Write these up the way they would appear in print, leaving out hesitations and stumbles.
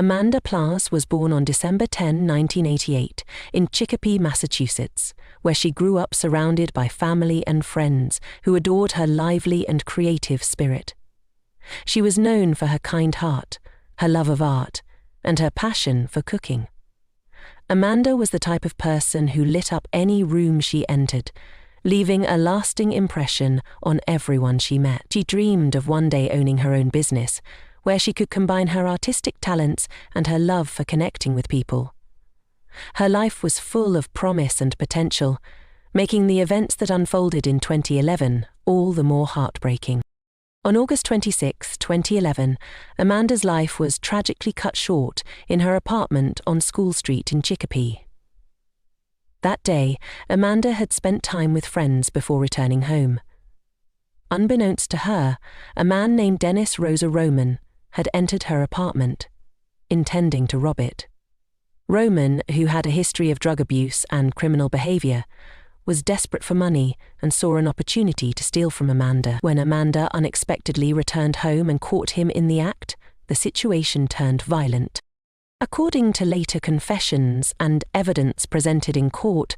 Amanda Plasse was born on December 10, 1988, in Chicopee, Massachusetts, where she grew up surrounded by family and friends who adored her lively and creative spirit. She was known for her kind heart, her love of art, and her passion for cooking. Amanda was the type of person who lit up any room she entered, leaving a lasting impression on everyone she met. She dreamed of one day owning her own business, where she could combine her artistic talents and her love for connecting with people. Her life was full of promise and potential, making the events that unfolded in 2011 all the more heartbreaking. On August 26, 2011, Amanda's life was tragically cut short in her apartment on School Street in Chicopee. That day, Amanda had spent time with friends before returning home. Unbeknownst to her, a man named Dennis Rosa Roman had entered her apartment, intending to rob it. Roman, who had a history of drug abuse and criminal behavior, was desperate for money and saw an opportunity to steal from Amanda. When Amanda unexpectedly returned home and caught him in the act, the situation turned violent. According to later confessions and evidence presented in court,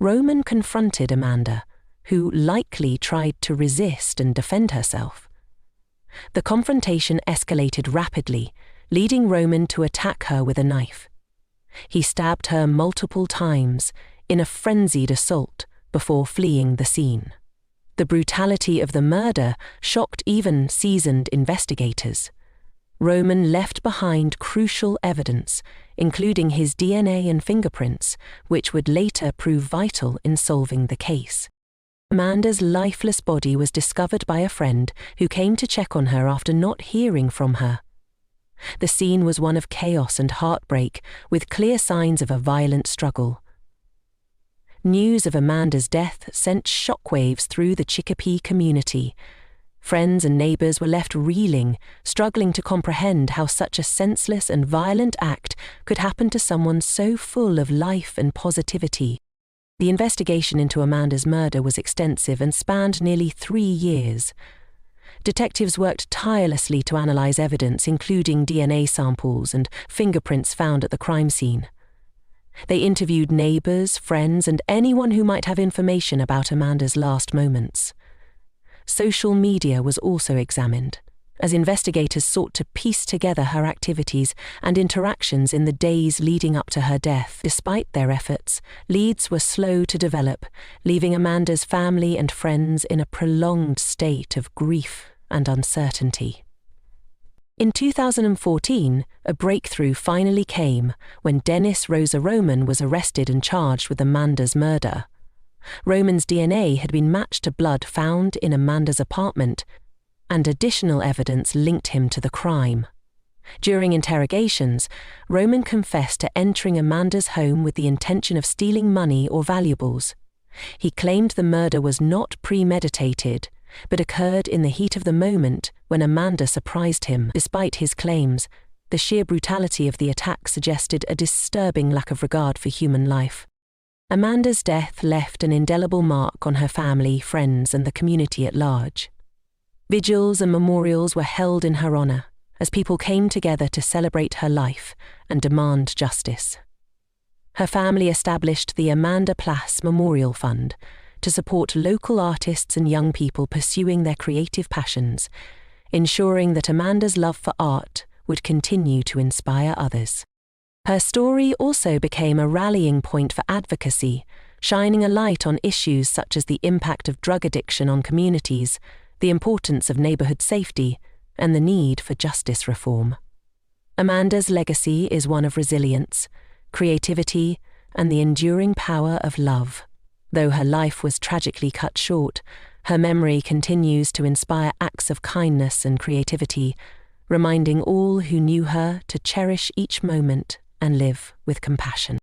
Roman confronted Amanda, who likely tried to resist and defend herself. The confrontation escalated rapidly, leading Roman to attack her with a knife. He stabbed her multiple times in a frenzied assault before fleeing the scene. The brutality of the murder shocked even seasoned investigators. Roman left behind crucial evidence, including his DNA and fingerprints, which would later prove vital in solving the case. Amanda's lifeless body was discovered by a friend who came to check on her after not hearing from her. The scene was one of chaos and heartbreak, with clear signs of a violent struggle. News of Amanda's death sent shockwaves through the Chicopee community. Friends and neighbors were left reeling, struggling to comprehend how such a senseless and violent act could happen to someone so full of life and positivity. The investigation into Amanda's murder was extensive and spanned nearly 3 years. Detectives worked tirelessly to analyze evidence, including DNA samples and fingerprints found at the crime scene. They interviewed neighbors, friends, and anyone who might have information about Amanda's last moments. Social media was also examined, as investigators sought to piece together her activities and interactions in the days leading up to her death. Despite their efforts, leads were slow to develop, leaving Amanda's family and friends in a prolonged state of grief and uncertainty. In 2014, a breakthrough finally came when Dennis Rosa Roman was arrested and charged with Amanda's murder. Roman's DNA had been matched to blood found in Amanda's apartment, and additional evidence linked him to the crime. During interrogations, Roman confessed to entering Amanda's home with the intention of stealing money or valuables. He claimed the murder was not premeditated, but occurred in the heat of the moment when Amanda surprised him. Despite his claims, the sheer brutality of the attack suggested a disturbing lack of regard for human life. Amanda's death left an indelible mark on her family, friends, and the community at large. Vigils and memorials were held in her honor, as people came together to celebrate her life and demand justice. Her family established the Amanda Plasse Memorial Fund to support local artists and young people pursuing their creative passions, ensuring that Amanda's love for art would continue to inspire others. Her story also became a rallying point for advocacy, shining a light on issues such as the impact of drug addiction on communities, the importance of neighborhood safety, and the need for justice reform. Amanda's legacy is one of resilience, creativity, and the enduring power of love. Though her life was tragically cut short, her memory continues to inspire acts of kindness and creativity, reminding all who knew her to cherish each moment and live with compassion.